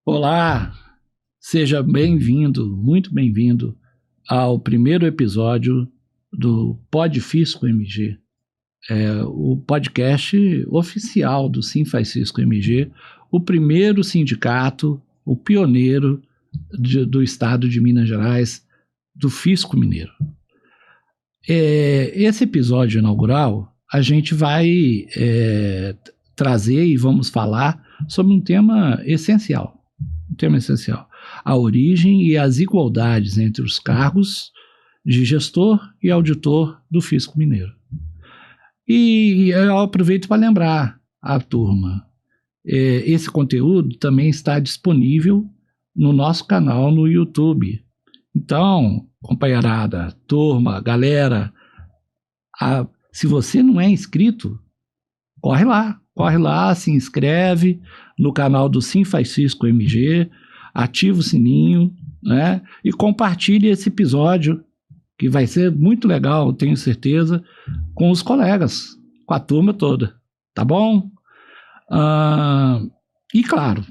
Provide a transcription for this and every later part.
Olá, seja bem-vindo, muito bem-vindo ao primeiro episódio do Podfisco MG, o podcast oficial do Sinfaz-Cisco MG, o primeiro sindicato, o pioneiro do estado de Minas Gerais, do Fisco Mineiro. Esse episódio inaugural, a gente vai trazer e vamos falar sobre um tema essencial, a origem e as igualdades entre os cargos de gestor e auditor do Fisco Mineiro. E eu aproveito para lembrar a turma, esse conteúdo também está disponível no nosso canal no YouTube. Então, companheirada, turma, galera, se você não é inscrito, corre lá, se inscreve no canal do Sinfaz-Cisco MG, ativa o sininho, né? E compartilhe esse episódio, que vai ser muito legal, tenho certeza, com os colegas, com a turma toda, tá bom? E claro,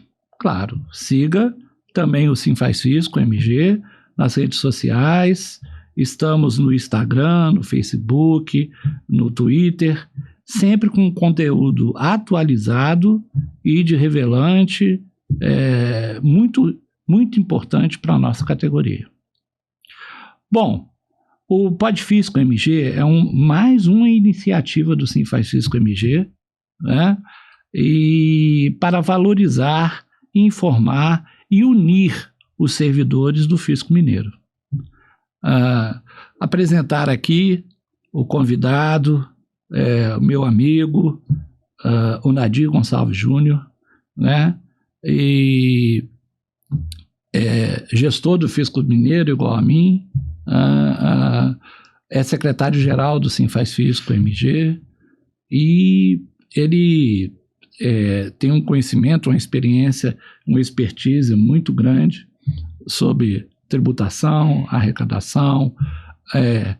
siga também o Sinfaz-Cisco MG nas redes sociais, estamos no Instagram, no Facebook, no Twitter, sempre com conteúdo atualizado e de relevante, muito, muito importante para a nossa categoria. Bom, o Podfisco MG é mais uma iniciativa do Sinfaz-Cisco MG, né? E para valorizar, informar e unir os servidores do Fisco Mineiro. Apresentar aqui o convidado, o meu amigo, o Nadir Gonçalves Júnior, né? E gestor do Fisco Mineiro igual a mim, é secretário-geral do Sinfaz-Fisco MG, e ele tem um conhecimento, uma experiência, uma expertise muito grande sobre tributação, arrecadação, é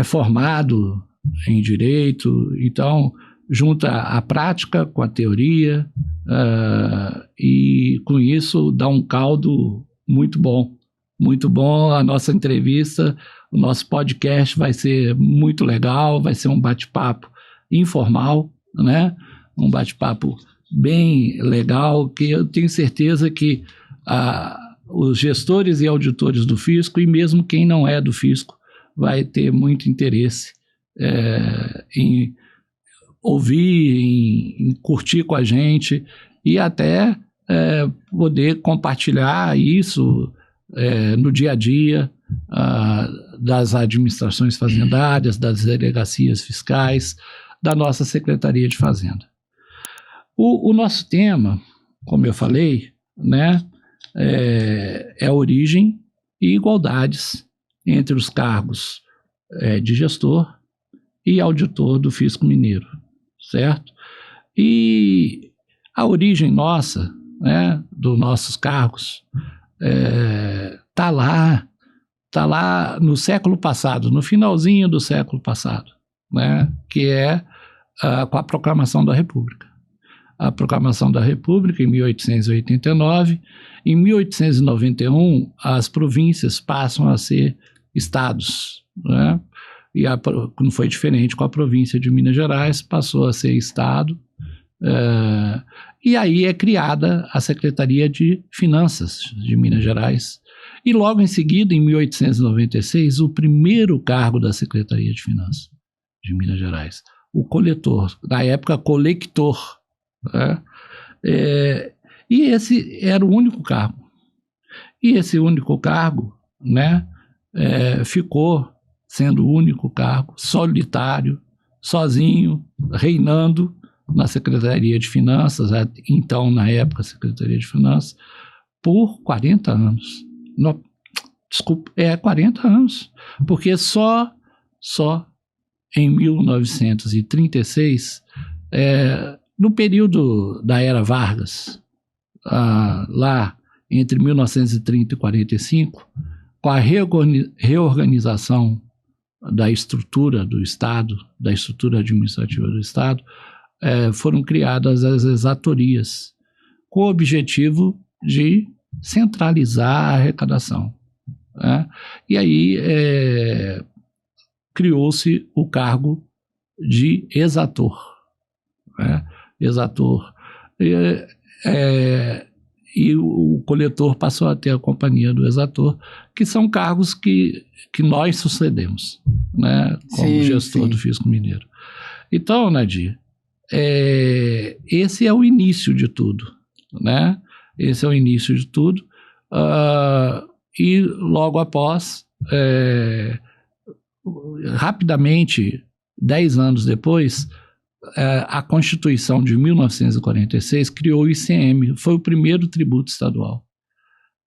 formado em direito, então junta a prática com a teoria, e com isso dá um caldo muito bom. Muito bom a nossa entrevista, o nosso podcast vai ser muito legal, vai ser um bate-papo informal, né? Um bate-papo bem legal, que eu tenho certeza que os gestores e auditores do Fisco, e mesmo quem não é do Fisco, vai ter muito interesse em ouvir, em curtir com a gente e até poder compartilhar isso no dia a dia das administrações fazendárias, das delegacias fiscais, da nossa Secretaria de Fazenda. O nosso tema, como eu falei, né, é a origem e igualdades entre os cargos de gestor e auditor do Fisco Mineiro, certo? E a origem nossa, né, dos nossos cargos, tá lá no século passado, no finalzinho do século passado, né, que com a Proclamação da República. A Proclamação da República, em 1889, em 1891, as províncias passam a ser estados, né? E não foi diferente com a província de Minas Gerais, passou a ser estado, e aí é criada a Secretaria de Finanças de Minas Gerais, e logo em seguida, em 1896, o primeiro cargo da Secretaria de Finanças de Minas Gerais, o coletor, na época colector, né? E esse era o único cargo, e esse único cargo, né, ficou sendo o único cargo, solitário, sozinho, reinando na Secretaria de Finanças, então, na época, Secretaria de Finanças, por 40 anos. Desculpa, 40 anos, porque só em 1936, no período da Era Vargas, lá entre 1930 e 45, com a reorganização da estrutura do Estado, da estrutura administrativa do Estado, foram criadas as exatorias, com o objetivo de centralizar a arrecadação, né? E aí criou-se o cargo de exator, né? Exator. E o coletor passou a ter a companhia do exator, que são cargos que nós sucedemos, né, como gestor do Fisco Mineiro. Então, Nadir, esse é o início de tudo, né? Esse é o início de tudo. E logo após, rapidamente, 10 anos depois, a Constituição de 1946 criou o ICM, foi o primeiro tributo estadual.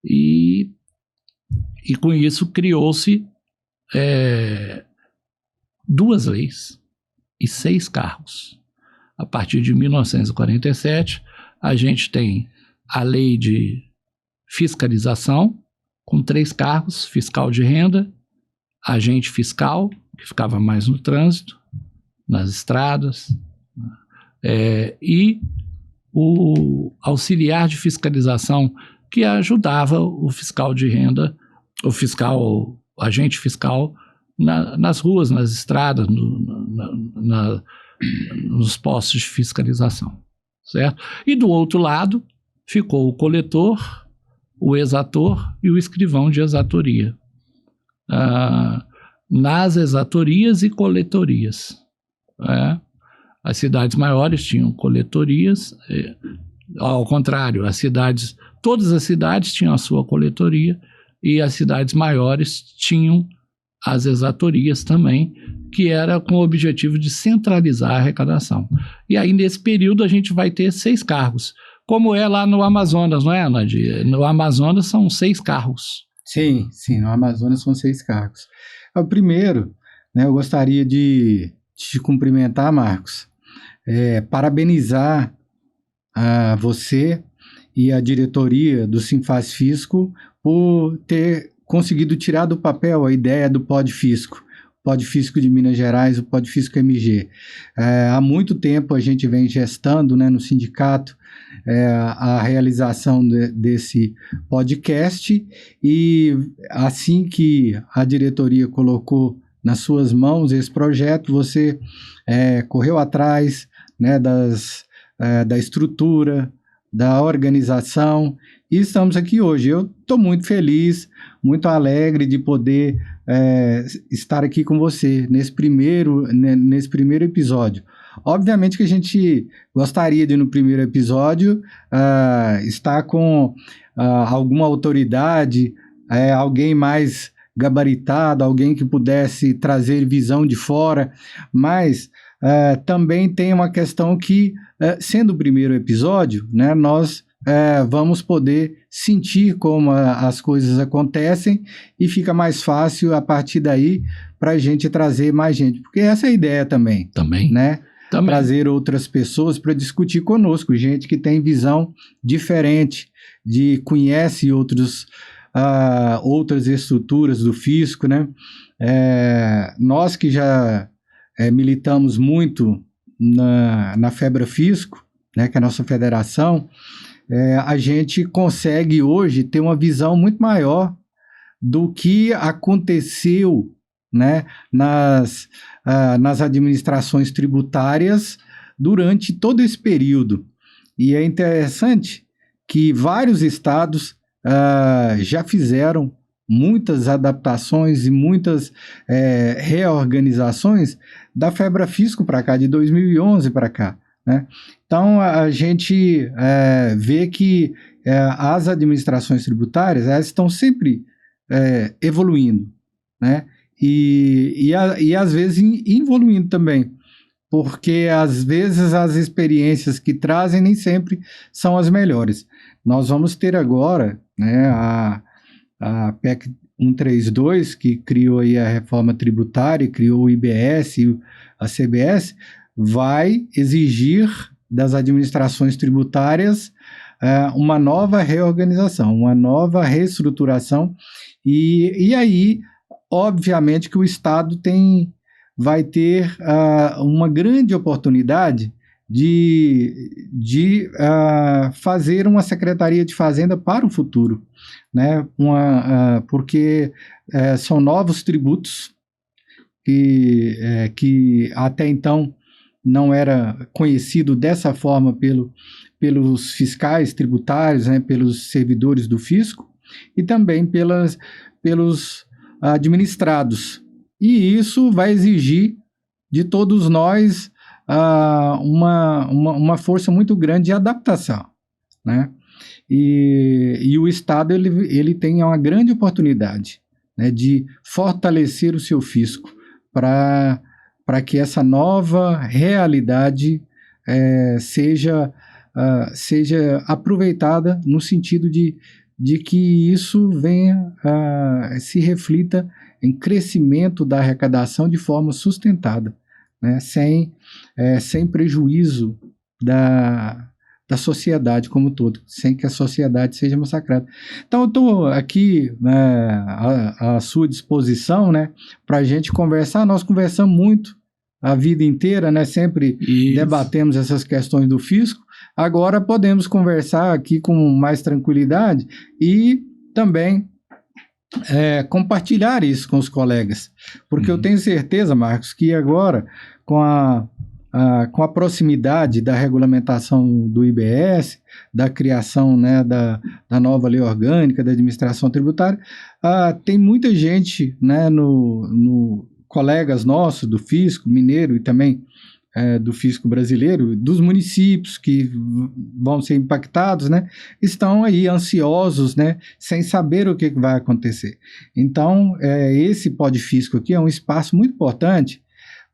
E com isso criou-se 2 leis e 6 cargos. A partir de 1947, a gente tem a lei de fiscalização, com 3 cargos: fiscal de renda, agente fiscal, que ficava mais no trânsito, nas estradas, e o auxiliar de fiscalização, que ajudava o fiscal de renda, o agente fiscal, nas ruas, nas estradas, nos postos de fiscalização, certo? E do outro lado ficou o coletor, o exator e o escrivão de exatoria, nas exatorias e coletorias. As cidades maiores tinham coletorias, ao contrário, todas as cidades tinham a sua coletoria, e as cidades maiores tinham as exatorias também, que era com o objetivo de centralizar a arrecadação. E aí, nesse período, a gente vai ter 6 cargos, como é lá no Amazonas, não é, Nadir? No Amazonas são 6 cargos. Sim, no Amazonas são 6 cargos. Primeiro, né, eu gostaria de te cumprimentar, Marcos, parabenizar a você e a diretoria do Sinfaz Fisco por ter conseguido tirar do papel a ideia do Podfisco de Minas Gerais, o Podfisco MG. Há muito tempo a gente vem gestando, né, no sindicato, a realização desse podcast, e assim que a diretoria colocou nas suas mãos esse projeto, você correu atrás, né, da estrutura, da organização, e estamos aqui hoje. Eu estou muito feliz, muito alegre de poder estar aqui com você nesse primeiro episódio. Obviamente que a gente gostaria de, no primeiro episódio, estar com alguma autoridade, alguém mais gabaritado, alguém que pudesse trazer visão de fora, mas também tem uma questão que, sendo o primeiro episódio, né, nós vamos poder sentir como as coisas acontecem, e fica mais fácil a partir daí para a gente trazer mais gente, porque essa é a ideia também. Né? Trazer outras pessoas para discutir conosco, gente que tem visão diferente, conhece outras estruturas do fisco, né? Nós que já militamos muito na FebraFisco, né, que é a nossa federação, a gente consegue hoje ter uma visão muito maior do que aconteceu, né, nas administrações tributárias durante todo esse período. E é interessante que vários estados já fizeram muitas adaptações e muitas reorganizações da FebraFisco para cá, de 2011 para cá, né? Então, a gente vê que as administrações tributárias, elas estão sempre evoluindo, né? E às vezes involuindo também, porque às vezes as experiências que trazem nem sempre são as melhores. Nós vamos ter agora, né, a PEC 132, que criou aí a reforma tributária, criou o IBS e a CBS, vai exigir das administrações tributárias uma nova reorganização, uma nova reestruturação, e aí, obviamente, que o Estado vai ter uma grande oportunidade de fazer uma Secretaria de Fazenda para o futuro, né? Porque são novos tributos que até então não era conhecido dessa forma pelos fiscais tributários, né? Pelos servidores do fisco e também pelos administrados. E isso vai exigir de todos nós uma força muito grande de adaptação, né? E o Estado ele tem uma grande oportunidade, né, de fortalecer o seu fisco para que essa nova realidade seja aproveitada no sentido de que isso venha se reflita em crescimento da arrecadação de forma sustentada, né, sem prejuízo da sociedade como um todo, sem que a sociedade seja massacrada. Então, eu estou aqui, né, à sua disposição, né, para a gente conversar. Nós conversamos muito a vida inteira, né, sempre debatemos essas questões do fisco. Agora podemos conversar aqui com mais tranquilidade e também compartilhar isso com os colegas, porque eu tenho certeza, Marcos, que agora com a proximidade da regulamentação do IBS, da criação, né, da nova lei orgânica da administração tributária, tem muita gente, né, no colegas nossos do fisco mineiro e também do fisco brasileiro, dos municípios que vão ser impactados, né, estão aí ansiosos, né, sem saber o que vai acontecer. Então, esse Podfisco aqui é um espaço muito importante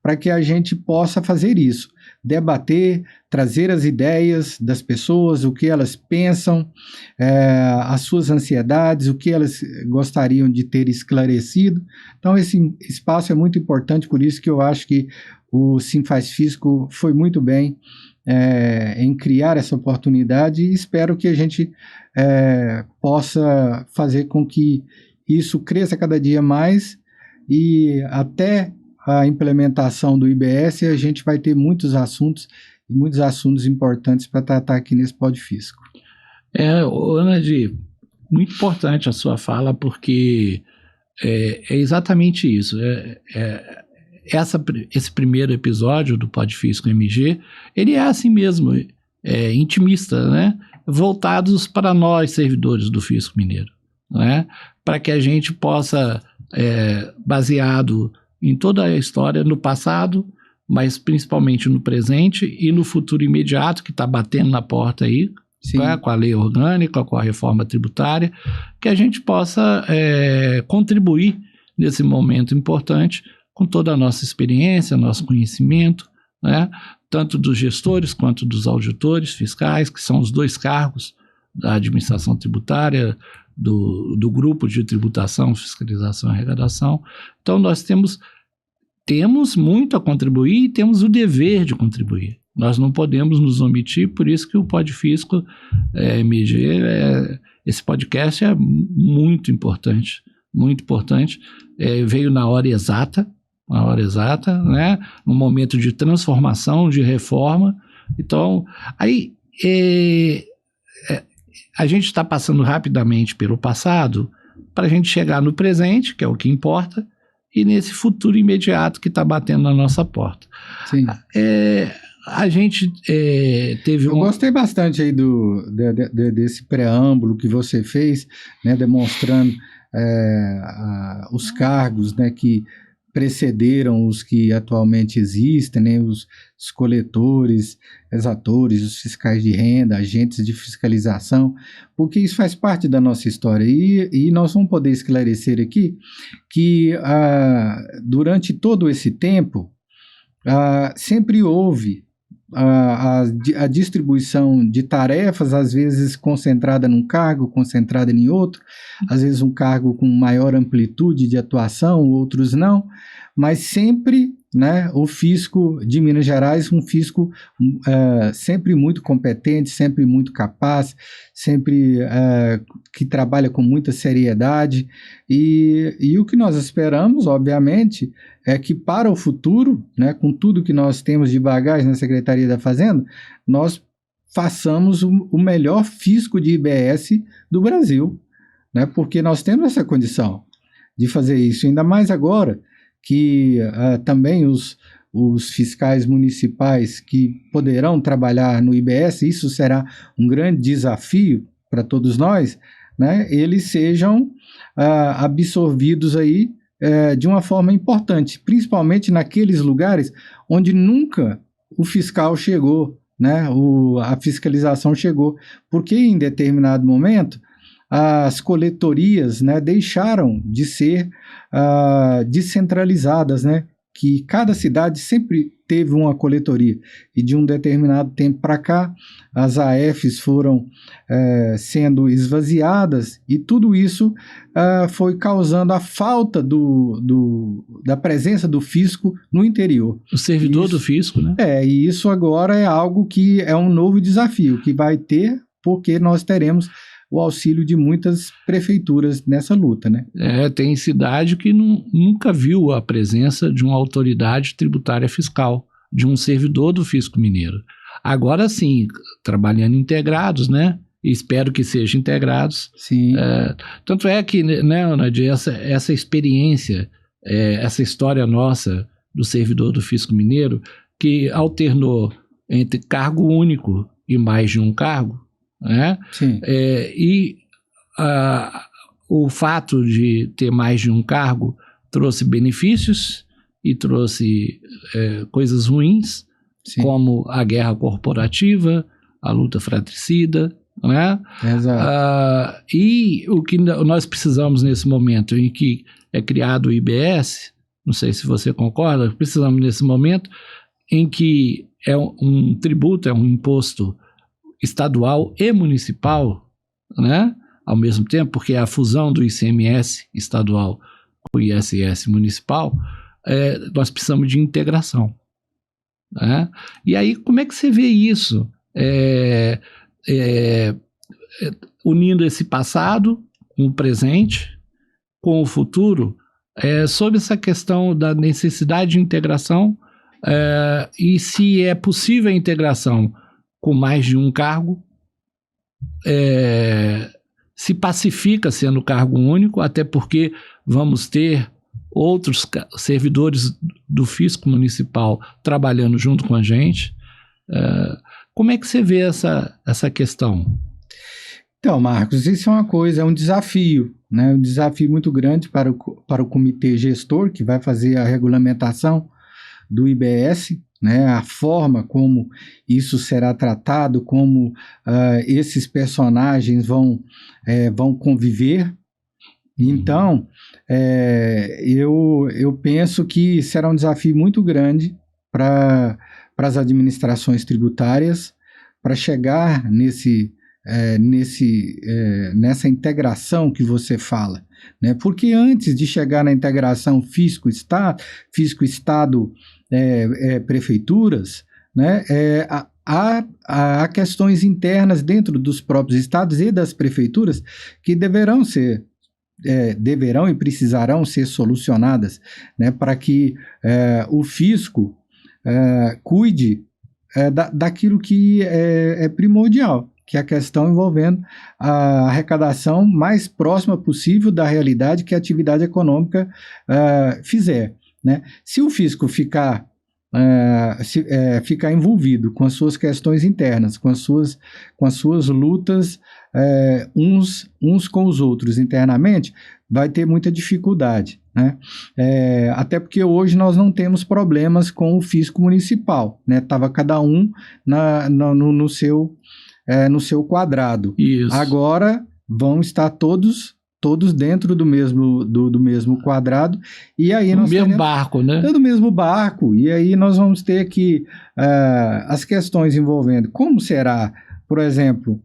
para que a gente possa fazer isso, debater, trazer as ideias das pessoas, o que elas pensam, as suas ansiedades, o que elas gostariam de ter esclarecido. Então, esse espaço é muito importante, por isso que eu acho que o Sinfaz-Fisco foi muito bem em criar essa oportunidade e espero que a gente possa fazer com que isso cresça cada dia mais e até a implementação do IBS, a gente vai ter muitos assuntos importantes para tratar aqui nesse Podfisco. Nadir, muito importante a sua fala, porque é exatamente isso. Esse primeiro episódio do Podfisco MG, ele é assim mesmo, intimista, né? Voltados para nós, servidores do Fisco Mineiro, né? Para que a gente possa, baseado em toda a história, no passado, mas principalmente no presente e no futuro imediato, que está batendo na porta aí, né, com a lei orgânica, com a reforma tributária, que a gente possa contribuir nesse momento importante com toda a nossa experiência, nosso conhecimento, né, tanto dos gestores quanto dos auditores fiscais, que são os dois cargos da administração tributária, do grupo de tributação, fiscalização e arrecadação. Então, nós temos muito a contribuir e temos o dever de contribuir. Nós não podemos nos omitir, por isso que o Podfisco MG, esse podcast é muito importante, veio na hora exata, né? Num momento de transformação, de reforma. Então, aí a gente está passando rapidamente pelo passado para a gente chegar no presente, que é o que importa, e nesse futuro imediato que está batendo na nossa porta. Sim. A gente teve Eu gostei bastante aí desse preâmbulo que você fez, né, demonstrando os cargos, né, que precederam os que atualmente existem, né, os coletores, exatores, os fiscais de renda, agentes de fiscalização, porque isso faz parte da nossa história e nós vamos poder esclarecer aqui que durante todo esse tempo sempre houve a distribuição de tarefas, às vezes concentrada num cargo, concentrada em outro, às vezes um cargo com maior amplitude de atuação, outros não, mas sempre né, o fisco de Minas Gerais, um fisco sempre muito competente, sempre muito capaz, sempre que trabalha com muita seriedade, e o que nós esperamos, obviamente, é que para o futuro, né, com tudo que nós temos de bagagem na Secretaria da Fazenda, nós façamos o melhor fisco de IBS do Brasil, né, porque nós temos essa condição de fazer isso, ainda mais agora que também os fiscais municipais que poderão trabalhar no IBS, isso será um grande desafio para todos nós, né, eles sejam absorvidos aí de uma forma importante, principalmente naqueles lugares onde nunca o fiscal chegou, né, a fiscalização chegou, porque em determinado momento as coletorias, né, deixaram de ser descentralizadas, né, que cada cidade sempre teve uma coletoria, e de um determinado tempo para cá, as AFs foram sendo esvaziadas, e tudo isso foi causando a falta da presença do fisco no interior. O servidor do fisco, né? E isso agora é algo que é um novo desafio, que vai ter, porque nós teremos o auxílio de muitas prefeituras nessa luta, né? Tem cidade que nunca viu a presença de uma autoridade tributária fiscal, de um servidor do Fisco Mineiro. Agora sim, trabalhando integrados, né? E espero que sejam integrados. Sim. Tanto é que, né, Nadir, essa experiência, essa história nossa do servidor do Fisco Mineiro, que alternou entre cargo único e mais de um cargo, né? Sim. O fato de ter mais de um cargo trouxe benefícios e trouxe coisas ruins, Sim. como a guerra corporativa, a luta fratricida, né? Exato. E o que nós precisamos nesse momento em que é criado o IBS, não sei se você concorda, precisamos nesse momento em que é um tributo, é um imposto estadual e municipal, né? Ao mesmo tempo, porque a fusão do ICMS estadual com o ISS municipal, nós precisamos de integração, né? E aí, como é que você vê isso? Unindo esse passado com o presente, com o futuro, sobre essa questão da necessidade de integração, e se é possível a integração com mais de um cargo, se pacifica sendo cargo único, até porque vamos ter outros servidores do fisco municipal trabalhando junto com a gente. Como é que você vê essa questão? Então, Marcos, isso é uma coisa, é um desafio, né? Um desafio muito grande para o comitê gestor, que vai fazer a regulamentação do IBS, né, a forma como isso será tratado, como esses personagens vão conviver. Então, eu penso que será um desafio muito grande para as administrações tributárias, para chegar nessa integração que você fala, né? Porque antes de chegar na integração fisco-estado, prefeituras, né, há questões internas dentro dos próprios estados e das prefeituras que deverão e precisarão ser solucionadas, né, para que o fisco cuide daquilo que é primordial, que é a questão envolvendo a arrecadação mais próxima possível da realidade que a atividade econômica fizer, né? Se o fisco ficar envolvido com as suas questões internas, com as suas lutas uns com os outros internamente, vai ter muita dificuldade, né? Até porque hoje nós não temos problemas com o fisco municipal, né? Estava cada um no seu quadrado. Isso. Agora vão estar todos dentro do mesmo quadrado, e aí nós mesmo barco, né? Do mesmo barco, e aí nós vamos ter que as questões envolvendo como será, por exemplo,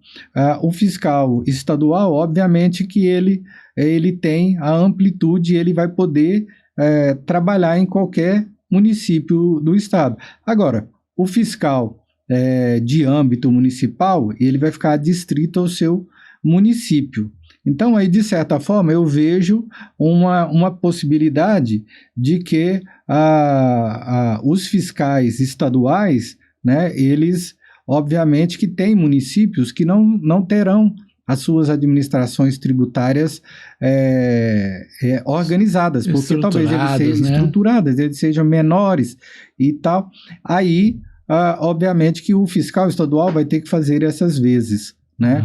o fiscal estadual, obviamente que ele tem a amplitude, ele vai poder trabalhar em qualquer município do estado. Agora, o fiscal de âmbito municipal, ele vai ficar adstrito ao seu município. Então, aí, de certa forma, eu vejo uma possibilidade de que os fiscais estaduais, né, eles, obviamente, que têm municípios que não terão as suas administrações tributárias organizadas, porque talvez eles sejam estruturadas, eles sejam menores e tal. Aí, obviamente, que o fiscal estadual vai ter que fazer essas vezes, né,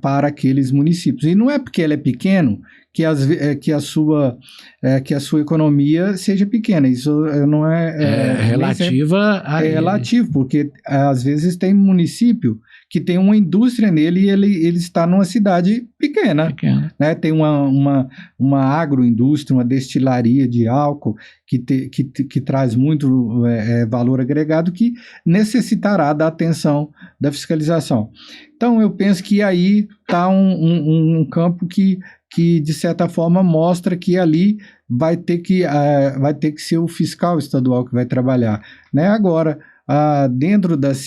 para aqueles municípios. E não é porque ele é pequeno que a sua economia seja pequena. Isso não é relativa a ele. É relativo, porque às vezes tem município que tem uma indústria nele e ele está numa cidade pequena. Né? Tem uma agroindústria, uma destilaria de álcool que traz muito valor agregado, que necessitará da atenção da fiscalização. Então, eu penso que aí está um campo que, de certa forma, mostra que ali vai ter que ser o fiscal estadual que vai trabalhar. Né? Agora, dentro das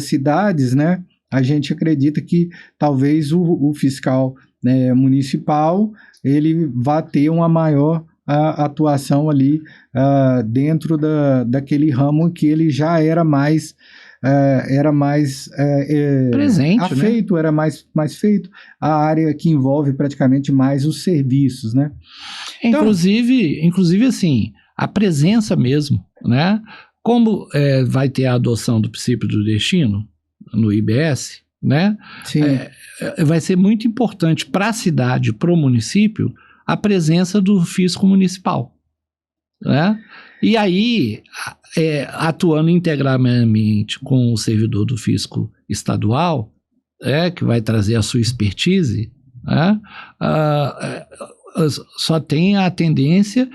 cidades, né, a gente acredita que talvez o fiscal, né, municipal ele vá ter uma maior atuação ali dentro daquele ramo que ele já era mais presente, afeito, né? Era mais feito, a área que envolve praticamente mais os serviços, né? Então, inclusive assim, a presença mesmo, né? Como vai ter a adoção do princípio do destino no IBS, né? Sim. Vai ser muito importante para a cidade, para o município, a presença do fisco municipal, né? E aí, atuando integralmente com o servidor do fisco estadual, que vai trazer a sua expertise, né? Só tem a tendência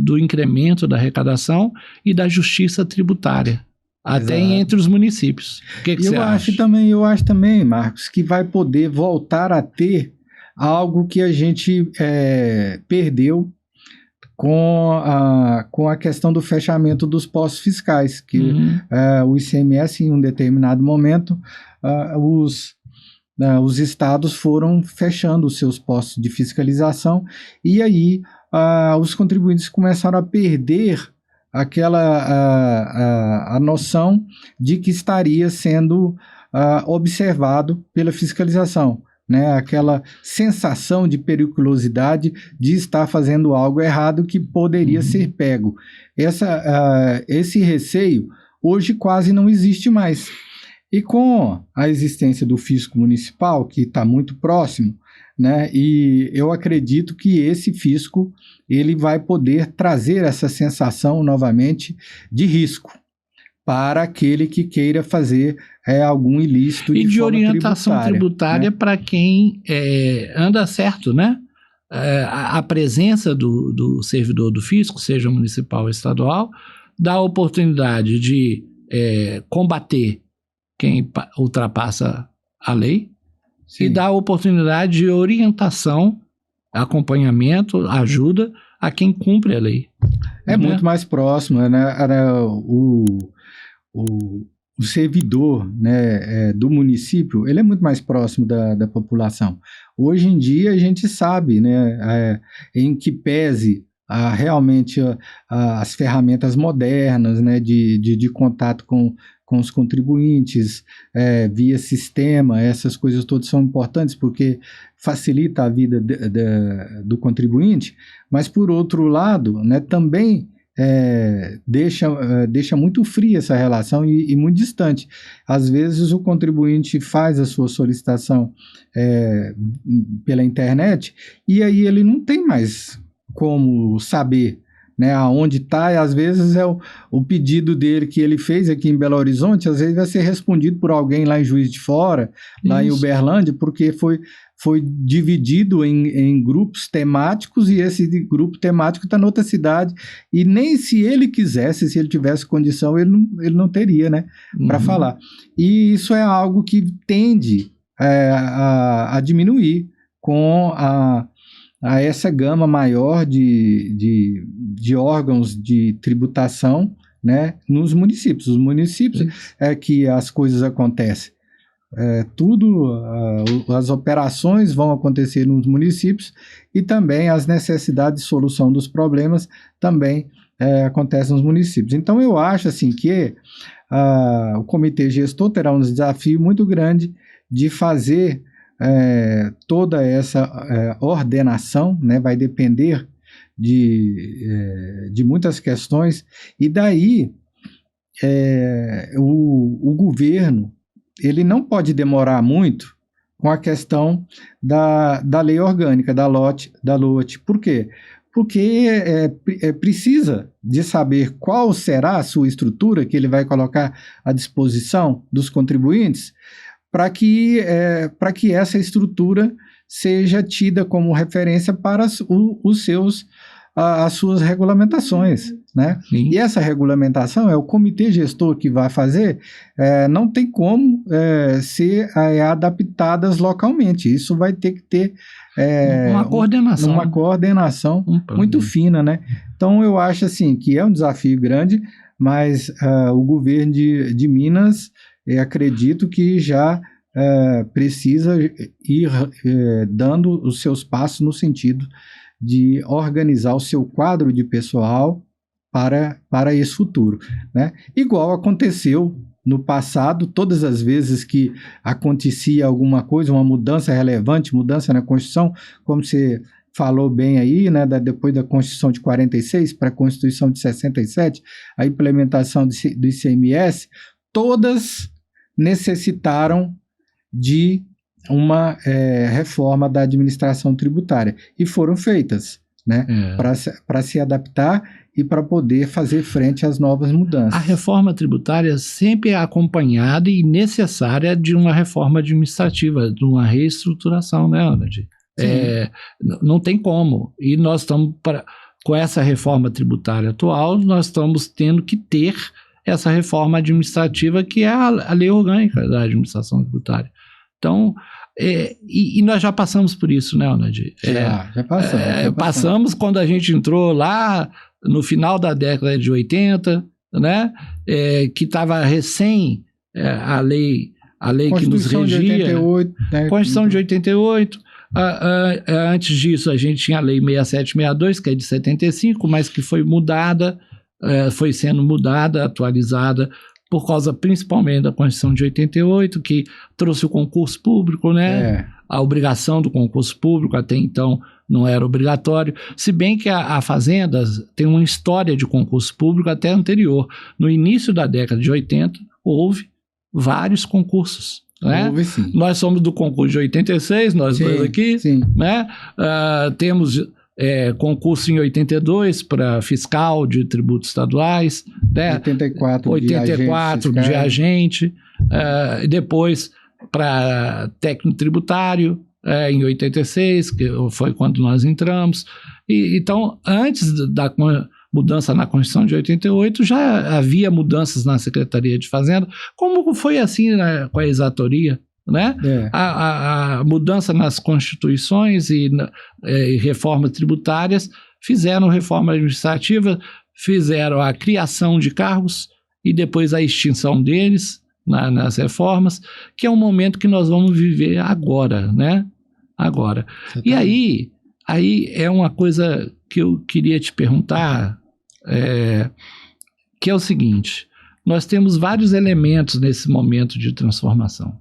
do incremento da arrecadação e da justiça tributária, até entre os municípios. O que você acha? Eu acho também, Marcos, que vai poder voltar a ter algo que a gente perdeu com a questão do fechamento dos postos fiscais, que o ICMS, em um determinado momento, os estados foram fechando os seus postos de fiscalização, e aí os contribuintes começaram a perder a noção de que estaria sendo observado pela fiscalização, né? Aquela sensação de periculosidade de estar fazendo algo errado que poderia ser pego. Esse receio hoje quase não existe mais. E com a existência do fisco municipal, que está muito próximo, né? E eu acredito que esse fisco ele vai poder trazer essa sensação novamente de risco para aquele que queira fazer algum ilícito e de orientação tributária, né? Para quem anda certo, né? A presença do servidor do fisco, seja municipal ou estadual, dá a oportunidade de combater quem ultrapassa a lei. Sim. E dá a oportunidade de orientação, acompanhamento, ajuda a quem cumpre a lei. Muito mais próximo, né? O servidor, né, do município, ele é muito mais próximo da população. Hoje em dia a gente sabe, né, em que pese realmente as ferramentas modernas, né, de contato com os contribuintes, via sistema, essas coisas todas são importantes porque facilita a vida do contribuinte, mas por outro lado, né, também deixa muito fria essa relação e muito distante. Às vezes o contribuinte faz a sua solicitação pela internet e aí ele não tem mais como saber, né, aonde está, e às vezes o pedido dele que ele fez aqui em Belo Horizonte, às vezes vai ser respondido por alguém lá em Juiz de Fora, lá em Uberlândia, porque foi dividido em grupos temáticos, e esse grupo temático está em outra cidade, e nem se ele quisesse, se ele tivesse condição, ele não teria, né, para falar. E isso é algo que tende a diminuir com a essa gama maior de de órgãos de tributação, né, nos municípios. Os municípios é que as coisas acontecem. As operações vão acontecer nos municípios e também as necessidades de solução dos problemas também acontecem nos municípios. Então, eu acho assim que o comitê gestor terá um desafio muito grande de fazer toda essa ordenação, né, vai depender de muitas questões, e daí o governo ele não pode demorar muito com a questão da lei orgânica, da LOT. Por quê? Porque precisa de saber qual será a sua estrutura que ele vai colocar à disposição dos contribuintes para que essa estrutura seja tida como referência para as suas regulamentações, né? Sim. E essa regulamentação é o comitê gestor que vai fazer, não tem como ser adaptadas localmente. Isso vai ter que ter uma coordenação muito fina, né? Então eu acho assim que é um desafio grande, mas o governo de Minas, acredito que já precisa ir dando os seus passos no sentido de organizar o seu quadro de pessoal para esse futuro, né? Igual aconteceu no passado, todas as vezes que acontecia alguma coisa, uma mudança relevante, mudança na Constituição, como você falou bem aí, né, depois da Constituição de 46 para a Constituição de 67, a implementação do ICMS, todas necessitaram de uma reforma da administração tributária, e foram feitas, né, para se adaptar e para poder fazer frente às novas mudanças. A reforma tributária sempre é acompanhada e necessária de uma reforma administrativa, de uma reestruturação, né, Ronald? Não tem como. E nós estamos, com essa reforma tributária atual, nós estamos tendo que ter essa reforma administrativa, que é a lei orgânica da administração tributária. Então, e nós já passamos por isso, né, Ronald? Já passamos. Passamos quando a gente entrou lá no final da década de 80, né, que estava recém a lei que nos regia. De 88, né? Constituição de 88. Antes disso, a gente tinha a lei 6762, que é de 75, mas que foi mudada, foi sendo mudada, atualizada, por causa principalmente da Constituição de 88, que trouxe o concurso público, né? A obrigação do concurso público, até então não era obrigatório, se bem que a Fazenda tem uma história de concurso público até anterior. No início da década de 80, houve vários concursos, né? Houve, sim. Nós somos do concurso de 86, nós dois aqui, sim. Né? Temos concurso em 82 para fiscal de tributos estaduais, né? 84 de agente, depois para técnico tributário, em 86, que foi quando nós entramos. Então, antes da mudança na Constituição de 88, já havia mudanças na Secretaria de Fazenda, como foi assim, né, com a exatoria, né? A mudança nas constituições e reformas tributárias fizeram reforma administrativa, fizeram a criação de cargos e depois a extinção deles nas reformas, que é um momento que nós vamos viver agora, né? Agora. E aí é uma coisa que eu queria te perguntar, que é o seguinte: nós temos vários elementos nesse momento de transformação.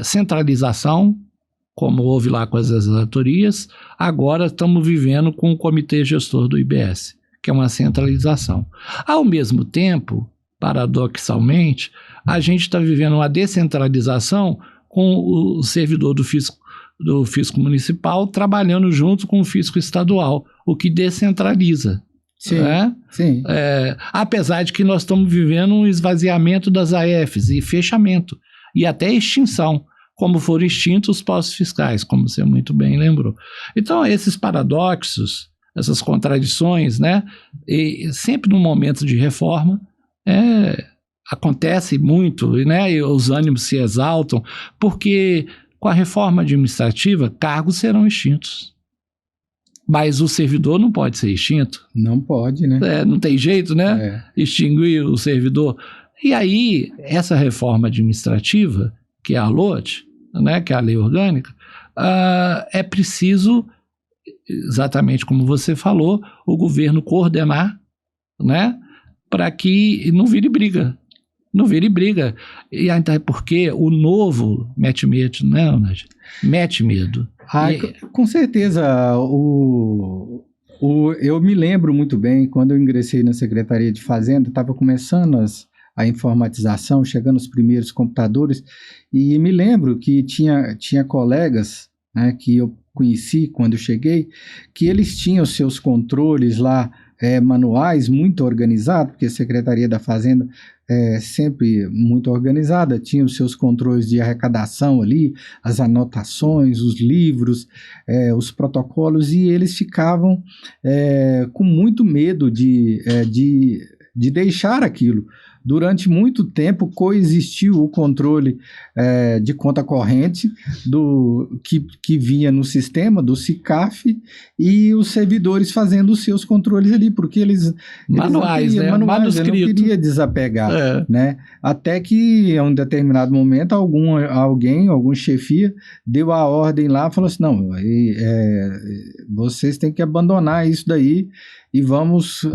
Centralização, como houve lá com as exatorias, agora estamos vivendo com o comitê gestor do IBS, que é uma centralização. Ao mesmo tempo, paradoxalmente, a gente está vivendo uma descentralização com o servidor do fisco municipal trabalhando junto com o fisco estadual, o que descentraliza. Sim, né? Sim. Apesar de que nós estamos vivendo um esvaziamento das AFs e fechamento, e até extinção, como foram extintos os postos fiscais, como você muito bem lembrou. Então, esses paradoxos, essas contradições, né? E sempre num momento de reforma, acontece muito, né? E os ânimos se exaltam, porque com a reforma administrativa, cargos serão extintos. Mas o servidor não pode ser extinto. Não pode, né? Não tem jeito, né? Extinguir o servidor. E aí, essa reforma administrativa, que é a LOT, né, que é a lei orgânica, é preciso, exatamente como você falou, o governo coordenar, né, para que não vire briga. Não vire briga. E até porque o novo mete medo, né, Ronald? Mete medo. Com certeza. Eu me lembro muito bem, quando eu ingressei na Secretaria de Fazenda, estava começando a informatização, chegando os primeiros computadores, e me lembro que tinha colegas, né, que eu conheci quando eu cheguei, que eles tinham seus controles lá, manuais muito organizados, porque a Secretaria da Fazenda é sempre muito organizada, tinha os seus controles de arrecadação ali, as anotações, os livros, os protocolos, e eles ficavam com muito medo de deixar aquilo. Durante muito tempo coexistiu o controle de conta corrente que vinha no sistema do SICAF e os servidores fazendo os seus controles ali, porque eles manuais, né? Manuais, eu não queria desapegar, né? Até que em um determinado momento algum chefia deu a ordem lá, falou assim, não, vocês têm que abandonar isso daí e vamos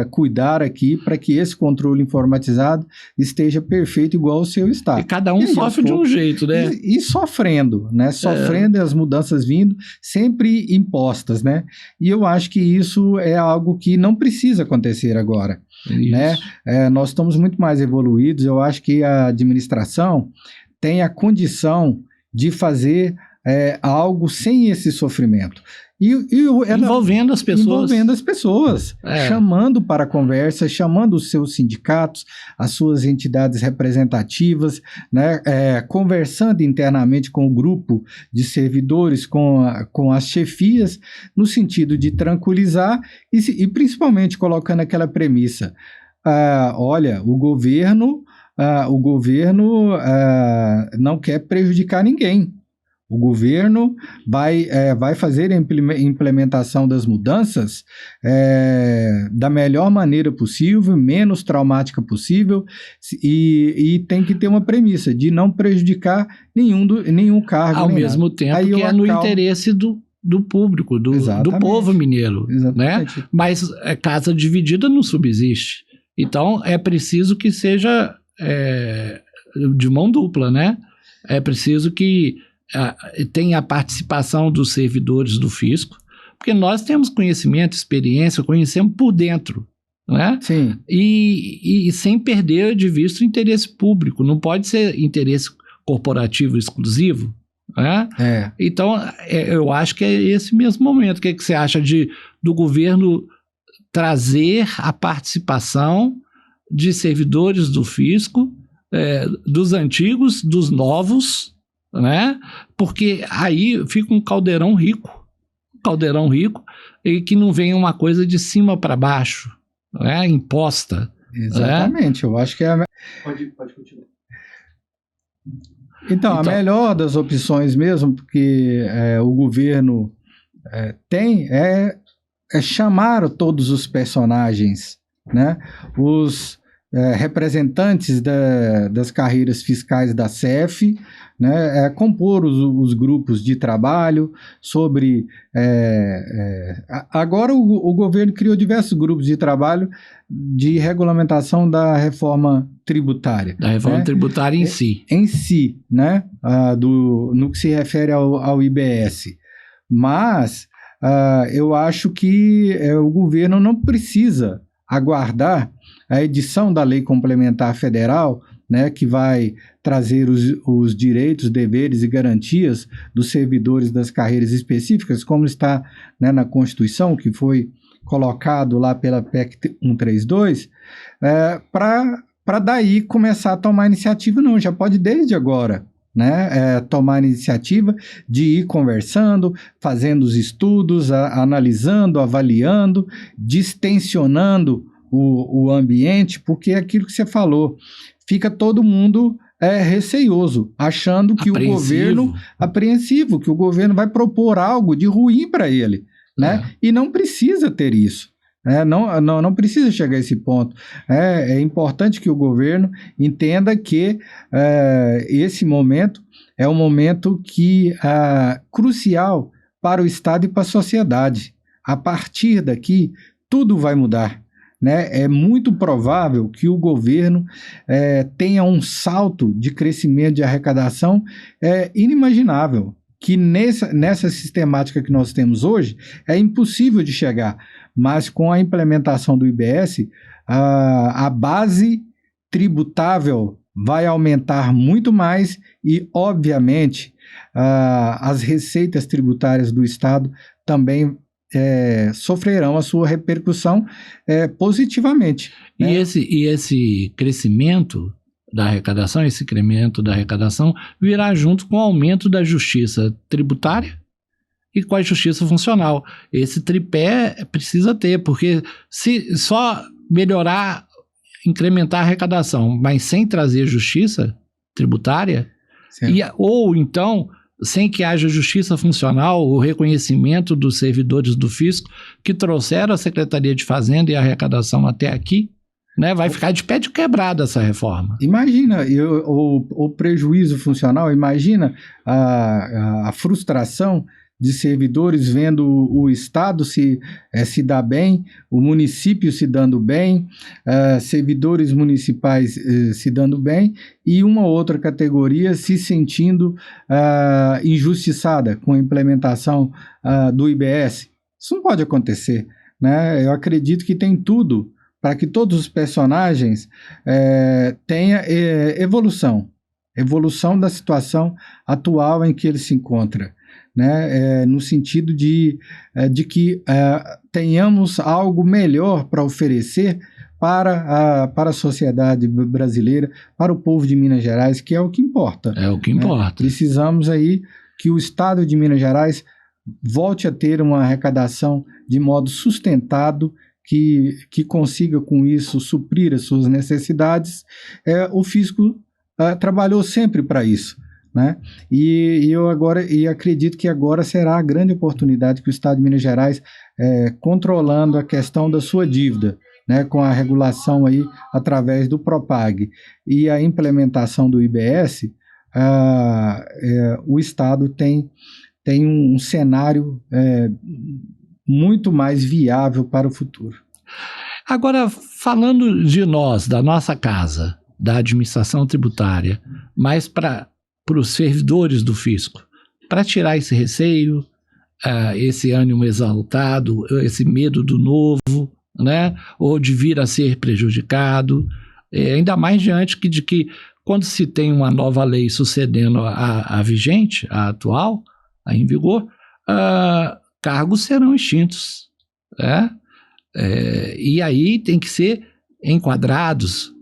cuidar aqui para que esse controle informatizado esteja perfeito igual o seu está. E cada um sofre de um jeito, né? E sofrendo, né? Sofrendo as mudanças vindo, sempre impostas, né? E eu acho que isso é algo que não precisa acontecer agora, né? Nós estamos muito mais evoluídos, eu acho que a administração tem a condição de fazer algo sem esse sofrimento. Envolvendo as pessoas. Chamando para a conversa, chamando os seus sindicatos, as suas entidades representativas, né, conversando internamente com o grupo de servidores, com as chefias, no sentido de tranquilizar e principalmente colocando aquela premissa, olha, o governo não quer prejudicar ninguém. O governo vai fazer a implementação das mudanças da melhor maneira possível, menos traumática possível, e tem que ter uma premissa de não prejudicar nenhum cargo. Ao mesmo tempo que é no interesse do público, do povo mineiro. Né? Mas casa dividida não subsiste. Então é preciso que seja de mão dupla, né? É preciso que tem a participação dos servidores do fisco, porque nós temos conhecimento, experiência, conhecemos por dentro, né? Sim. E sem perder de vista o interesse público, não pode ser interesse corporativo exclusivo, né? Então, eu acho que é esse mesmo momento. O que você acha do governo trazer a participação de servidores do fisco, dos antigos, dos novos, né? Porque aí fica um caldeirão rico, e que não vem uma coisa de cima para baixo, né? Imposta. Exatamente, eu acho que Pode continuar. Então, a melhor das opções mesmo, porque o governo tem, chamar todos os personagens, né? Os representantes das carreiras fiscais da CEF, né, compor os grupos de trabalho sobre... agora o governo criou diversos grupos de trabalho de regulamentação da reforma tributária. Da reforma tributária em si. Em si, né, no que se refere ao IBS. Mas eu acho que o governo não precisa aguardar a edição da Lei Complementar Federal, né, que vai trazer os direitos, deveres e garantias dos servidores das carreiras específicas, como está, né, na Constituição, que foi colocado lá pela PEC 132, para daí começar a tomar iniciativa. Não, já pode desde agora, né, tomar a iniciativa de ir conversando, fazendo os estudos, analisando, avaliando, distensionando o ambiente, porque é aquilo que você falou, fica todo mundo receioso, achando que o governo, apreensivo, que o governo vai propor algo de ruim para ele, né? E não precisa ter isso. Não precisa chegar a esse ponto. É importante que o governo entenda que esse momento é um momento crucial para o Estado e para a sociedade. A partir daqui, tudo vai mudar. Né? É muito provável que o governo tenha um salto de crescimento de arrecadação inimaginável, que nessa sistemática que nós temos hoje é impossível de chegar, mas com a implementação do IBS, a base tributável vai aumentar muito mais e, obviamente, as receitas tributárias do Estado também sofrerão a sua repercussão positivamente. Né? E esse crescimento da arrecadação, esse incremento da arrecadação virá junto com o aumento da justiça tributária e com a justiça funcional. Esse tripé precisa ter, porque se só melhorar, incrementar a arrecadação, mas sem trazer justiça tributária, ou então sem que haja justiça funcional, o reconhecimento dos servidores do fisco que trouxeram a Secretaria de Fazenda e a arrecadação até aqui, né, vai ficar de pé de quebrada essa reforma. Imagina o prejuízo funcional, imagina a frustração de servidores vendo o Estado se dar bem, o município se dando bem, servidores municipais se dando bem e uma outra categoria se sentindo injustiçada com a implementação do IBS. Isso não pode acontecer, né? Eu acredito que tem tudo para que todos os personagens tenham evolução da situação atual em que ele se encontra. Né, no sentido de que tenhamos algo melhor para oferecer para a sociedade brasileira, para o povo de Minas Gerais, que é o que importa. É o que importa. Precisamos aí que o Estado de Minas Gerais volte a ter uma arrecadação de modo sustentado, que consiga com isso suprir as suas necessidades. O fisco trabalhou sempre para isso. Né? E acredito que agora será a grande oportunidade que o Estado de Minas Gerais, controlando a questão da sua dívida, né, com a regulação aí através do Propag e a implementação do IBS, o Estado tem um cenário muito mais viável para o futuro. Agora, falando de nós, da nossa casa, da administração tributária, mas para os servidores do fisco, para tirar esse receio, esse ânimo exaltado, esse medo do novo, né, ou de vir a ser prejudicado, ainda mais diante de que quando se tem uma nova lei sucedendo a vigente, a atual, a em vigor, cargos serão extintos, né? E aí tem que ser enquadrados,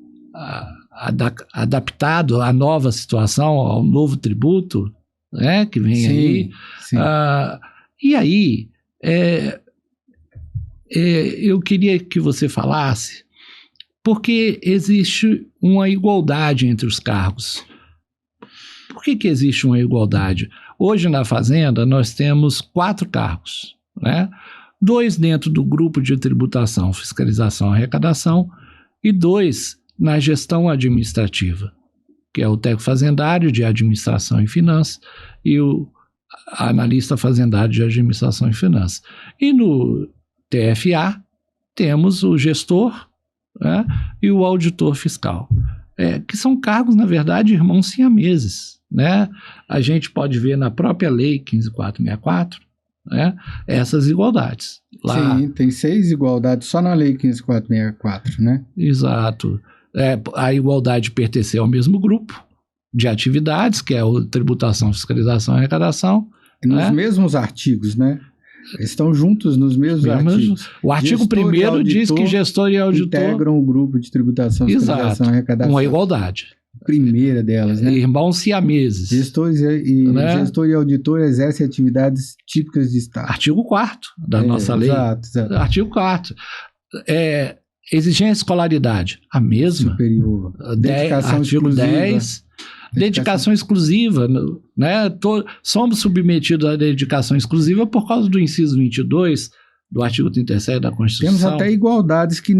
adaptado à nova situação, ao novo tributo, né, que vem aí. Sim. E aí, eu queria que você falasse, porque existe uma igualdade entre os cargos. Por que existe uma igualdade? Hoje na Fazenda nós temos 4 cargos, né? 2 dentro do grupo de tributação, fiscalização e arrecadação, e 2 na gestão administrativa, que é o técnico fazendário de administração e finanças e o analista fazendário de administração e finanças. E no TFA temos o gestor, né, e o auditor fiscal, que são cargos, na verdade, irmãos siameses, né? A gente pode ver na própria lei 15.464, né, essas igualdades. Lá, sim, tem 6 igualdades só na lei 15.464, né? Exato. A igualdade pertencer ao mesmo grupo de atividades, que é a tributação, fiscalização e arrecadação. Nos mesmos artigos, né? Estão juntos nos mesmos artigos. O artigo 1º diz que gestor e auditor integram o grupo de tributação, fiscalização e arrecadação. Uma igualdade. Primeira delas, né? Irmãos siameses. Gestor e auditor exercem atividades típicas de Estado. Artigo 4º da nossa lei. Exato. Artigo 4º. Exigência de escolaridade, a mesma. Superior. Artigo 10. Dedicação exclusiva, né? Somos submetidos à dedicação exclusiva por causa do inciso 22 do artigo 37 da Constituição. Temos até igualdades que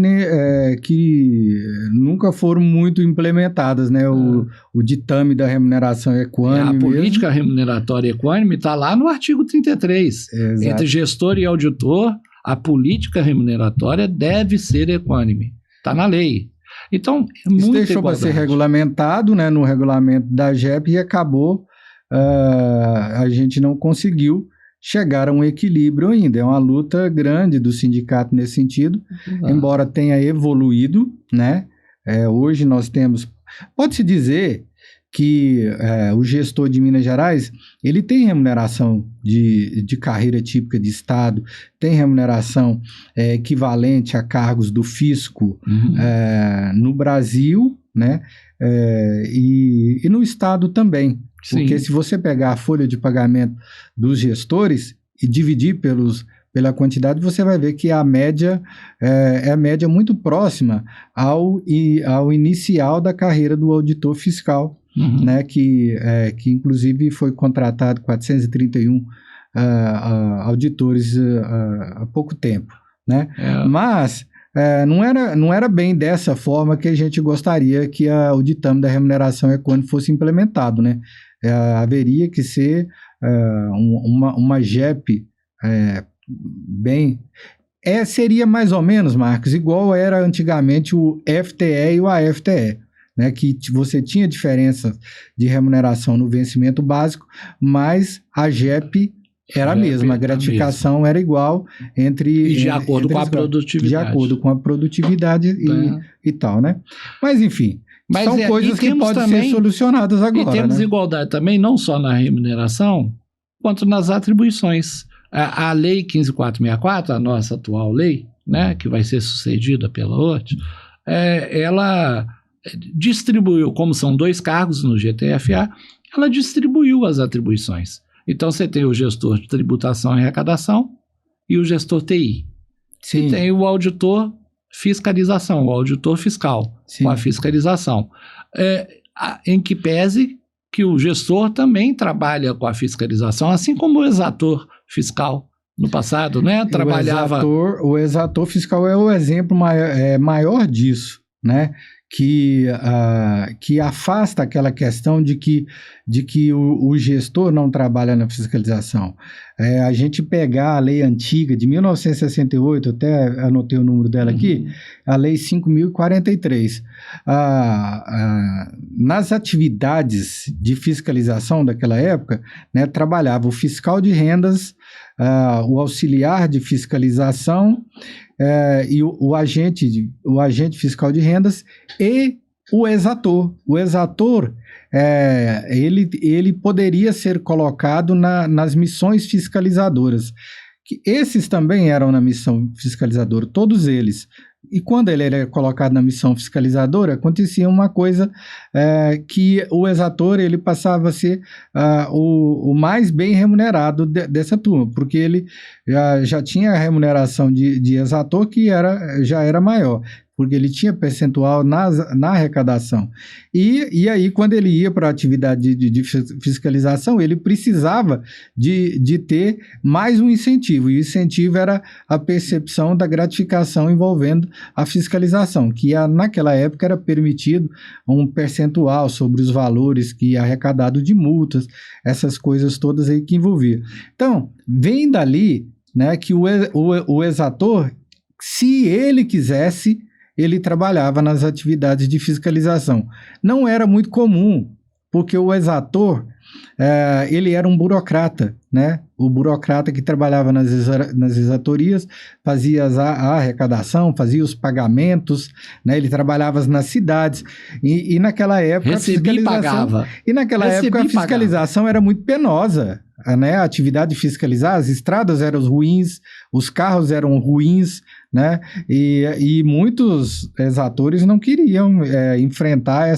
nunca foram muito implementadas, né? O ditame da remuneração equânime. A política remuneratória equânime está lá no artigo 33. Exato. Entre gestor e auditor, a política remuneratória deve ser equânime. Está na lei. Então, isso deixou para ser regulamentado, né, no regulamento da JEP, e acabou, a gente não conseguiu chegar a um equilíbrio ainda. É uma luta grande do sindicato nesse sentido, embora tenha evoluído, né? Hoje nós temos... Pode-se dizer que o gestor de Minas Gerais, ele tem remuneração de carreira típica de Estado, tem remuneração equivalente a cargos do fisco no Brasil, né? E no Estado também. Sim. Porque se você pegar a folha de pagamento dos gestores e dividir pela quantidade, você vai ver que a média é a média muito próxima ao inicial da carreira do auditor fiscal, né, que inclusive foi contratado 431 auditores há pouco tempo, né? Mas não era bem dessa forma que a gente gostaria que o ditame da remuneração equânime fosse implementado, né? Haveria que ser uma JEP seria mais ou menos, Marcos, igual era antigamente o FTE e o AFTE, né, que você tinha diferença de remuneração no vencimento básico, mas a JEP era a mesma, a gratificação era igual de acordo com a produtividade. De acordo com a produtividade e tal, né? Mas, enfim, são coisas que podem ser solucionadas agora. E temos, né? igualdade também, não só na remuneração, quanto nas atribuições. A Lei 15.464, a nossa atual lei, né, que vai ser sucedida pela outra, ela distribuiu, como são 2 cargos no GTFA, ela distribuiu as atribuições. Então, você tem o gestor de tributação e arrecadação e o gestor TI. Sim. E tem o auditor fiscalização, o auditor fiscal, Sim. com a fiscalização. Em que pese que o gestor também trabalha com a fiscalização, assim como o exator fiscal no passado, né? Trabalhava... O exator fiscal é o exemplo maior disso, né? Que afasta aquela questão de que o gestor não trabalha na fiscalização. A gente pegar a lei antiga de 1968, até anotei o número dela aqui, a lei 5.043. Nas atividades de fiscalização daquela época, né, trabalhava o fiscal de rendas, o auxiliar de fiscalização, e o agente fiscal de rendas e o exator. O exator, ele poderia ser colocado nas missões fiscalizadoras. Esses também eram na missão fiscalizadora, todos eles. E quando ele era colocado na missão fiscalizadora, acontecia uma coisa que o exator ele passava a ser o mais bem remunerado dessa turma, porque ele já tinha a remuneração de exator que já era maior, porque ele tinha percentual na arrecadação. E aí, quando ele ia para a atividade de fiscalização, ele precisava de ter mais um incentivo, e o incentivo era a percepção da gratificação envolvendo a fiscalização, que naquela época era permitido um percentual sobre os valores que arrecadado de multas, essas coisas todas aí que envolvia. Então, vem dali, né, que o exator, se ele quisesse, ele trabalhava nas atividades de fiscalização. Não era muito comum, porque o exator, ele era um burocrata, né? O burocrata que trabalhava nas exatorias, fazia a arrecadação, fazia os pagamentos, né? Ele trabalhava nas cidades, e naquela época a fiscalização era muito penosa, né? A atividade de fiscalizar, as estradas eram ruins, os carros eram ruins, né? E muitos exatores não queriam enfrentar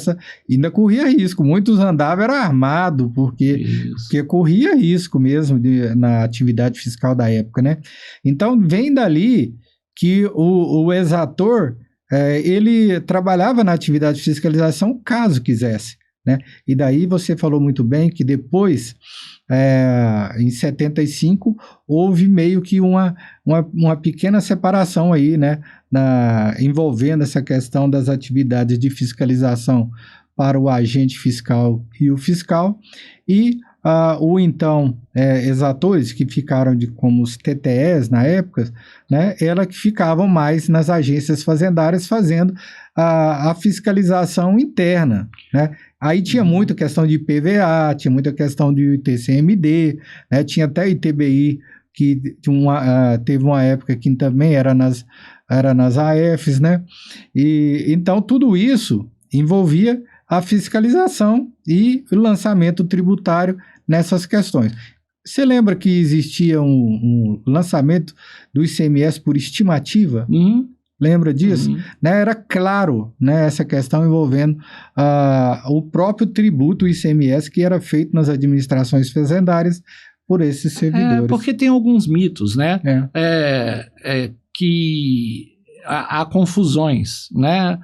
ainda corria risco, muitos andavam era armado, porque corria risco mesmo na atividade fiscal da época, né? Então vem dali que o exator ele trabalhava na atividade de fiscalização caso quisesse, né? E daí você falou muito bem que depois, em 75, houve meio que uma pequena separação aí, né? Envolvendo essa questão das atividades de fiscalização para o agente fiscal e o fiscal, e exatores que ficaram como os TTEs na época, né, ela que ficavam mais nas agências fazendárias fazendo a fiscalização interna, né? Aí tinha muita questão de IPVA, tinha muita questão de TCMD, né? Tinha até ITBI, que teve uma época que também era nas AFs, né? E então tudo isso envolvia a fiscalização e o lançamento tributário nessas questões. Você lembra que existia um lançamento do ICMS por estimativa? Lembra disso? Né, era claro, né, essa questão envolvendo o próprio tributo, o ICMS, que era feito nas administrações fazendárias por esses servidores. Porque tem alguns mitos, né? Que há confusões, né?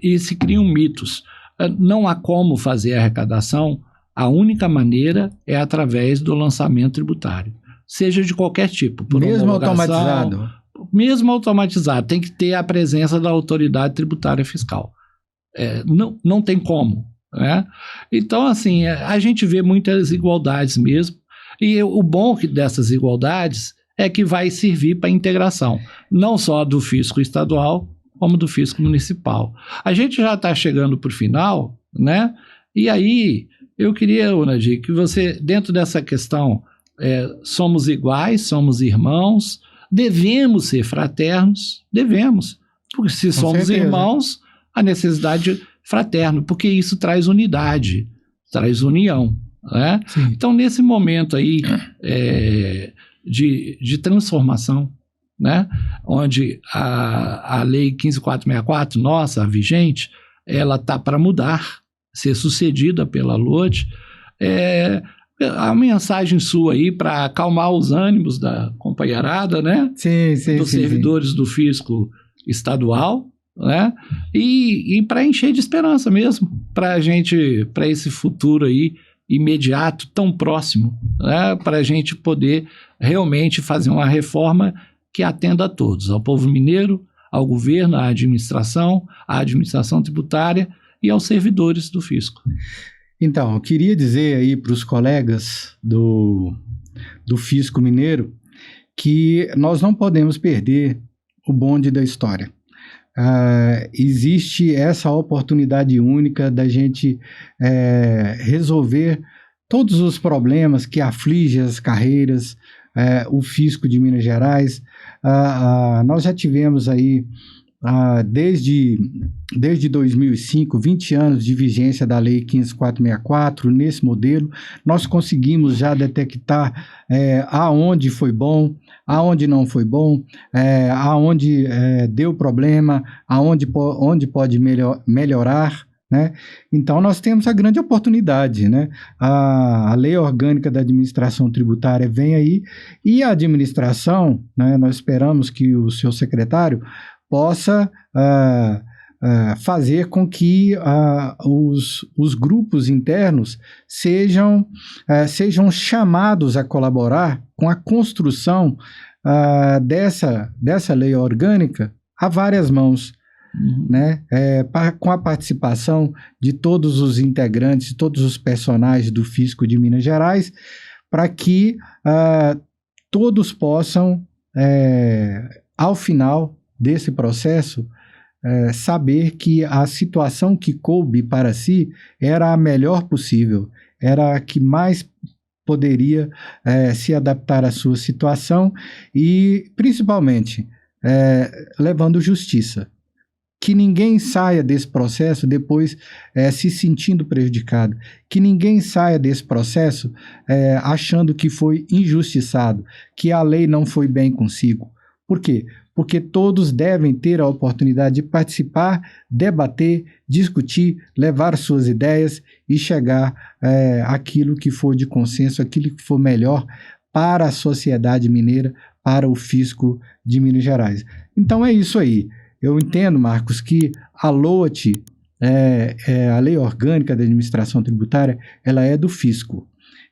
E se criam mitos. Não há como fazer arrecadação, a única maneira é através do lançamento tributário, seja de qualquer tipo. Por mesmo automatizado? Mesmo automatizado, tem que ter a presença da autoridade tributária fiscal. Não tem como, né? Então, assim, a gente vê muitas igualdades mesmo, e o bom dessas igualdades é que vai servir para a integração, não só do fisco estadual, como do fisco municipal. A gente já está chegando para o final, né? E aí, eu queria, Nadir, que você, dentro dessa questão, somos iguais, somos irmãos, devemos ser fraternos, devemos, porque se somos irmãos, a necessidade fraterno, porque isso traz unidade, traz união, né? Então, nesse momento aí de transformação, né, onde a Lei 15.464, nossa, a vigente, ela está para mudar, ser sucedida pela LOAD. A mensagem sua aí para acalmar os ânimos da companheirada, né? Dos servidores do fisco estadual, né? E para encher de esperança mesmo, para esse futuro aí imediato, tão próximo, né? Para a gente poder realmente fazer uma reforma que atenda a todos, ao povo mineiro, ao governo, à administração tributária e aos servidores do fisco. Então, eu queria dizer aí para os colegas do fisco mineiro que nós não podemos perder o bonde da história. Existe essa oportunidade única da gente resolver todos os problemas que afligem as carreiras, o fisco de Minas Gerais. Nós já tivemos aí, desde 2005, 20 anos de vigência da Lei 15.464, nesse modelo. Nós conseguimos já detectar aonde foi bom, aonde não foi bom, aonde deu problema, onde pode melhorar, né? Então, nós temos a grande oportunidade, né? A Lei Orgânica da Administração Tributária vem aí, e a administração, né, nós esperamos que o seu secretário possa fazer com que os grupos internos sejam chamados a colaborar com a construção dessa lei orgânica a várias mãos, né? Com a participação de todos os integrantes, todos os personagens do Fisco de Minas Gerais, para que todos possam, ao final desse processo, saber que a situação que coube para si era a melhor possível, era a que mais poderia se adaptar à sua situação e, principalmente, levando justiça. Que ninguém saia desse processo depois se sentindo prejudicado, que ninguém saia desse processo achando que foi injustiçado, que a lei não foi bem consigo. Por quê? Porque todos devem ter a oportunidade de participar, debater, discutir, levar suas ideias e chegar àquilo que for de consenso, aquilo que for melhor para a sociedade mineira, para o fisco de Minas Gerais. Então é isso aí. Eu entendo, Marcos, que a LOAT a lei orgânica da administração tributária, ela é do fisco.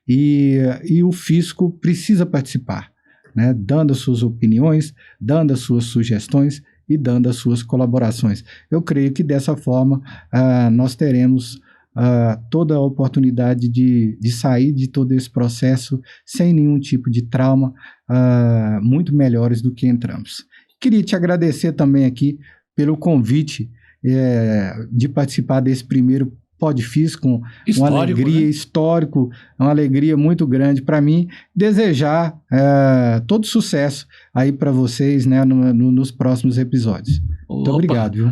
E o fisco precisa participar, né, dando as suas opiniões, dando as suas sugestões e dando as suas colaborações. Eu creio que dessa forma nós teremos toda a oportunidade de sair de todo esse processo sem nenhum tipo de trauma, muito melhores do que entramos. Queria te agradecer também aqui pelo convite de participar desse primeiro PodFisco, com uma alegria, né? Histórico, uma alegria muito grande para mim. Desejar todo sucesso aí para vocês, né, nos próximos episódios. Muito obrigado, viu?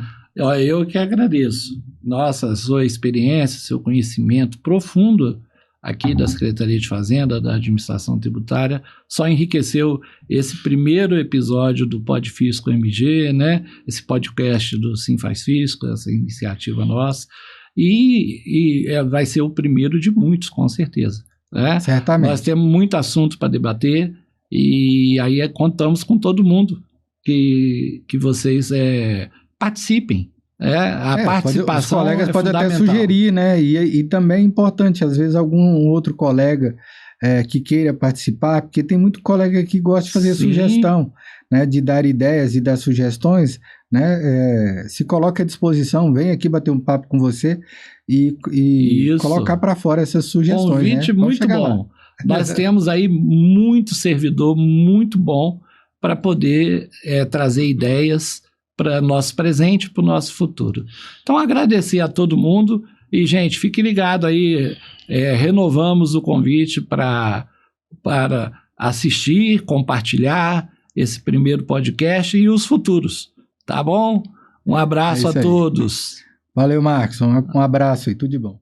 Eu que agradeço. Nossa, sua experiência, seu conhecimento profundo aqui da Secretaria de Fazenda, da Administração Tributária, só enriqueceu esse primeiro episódio do PodFisco MG, né? Esse podcast do Sim Faz Fisco, essa iniciativa nossa, e vai ser o primeiro de muitos, com certeza, né? Certamente. Nós temos muito assunto para debater, e aí contamos com todo mundo que vocês participem. A participação os colegas podem até fundamental. sugerir, né? E também é importante, às vezes, algum outro colega que queira participar, porque tem muito colega que gosta de fazer sugestão, né? De dar ideias e dar sugestões, né? Se coloca à disposição, vem aqui bater um papo com você e colocar para fora essas sugestões. Convite, né? Muito bom. Nós temos aí muito servidor muito bom para poder trazer ideias para nosso presente e para o nosso futuro. Então, agradecer a todo mundo e, gente, fique ligado aí, renovamos o convite para assistir, compartilhar esse primeiro podcast e os futuros, tá bom? Um abraço a todos. Valeu, Marcos, um abraço e tudo de bom.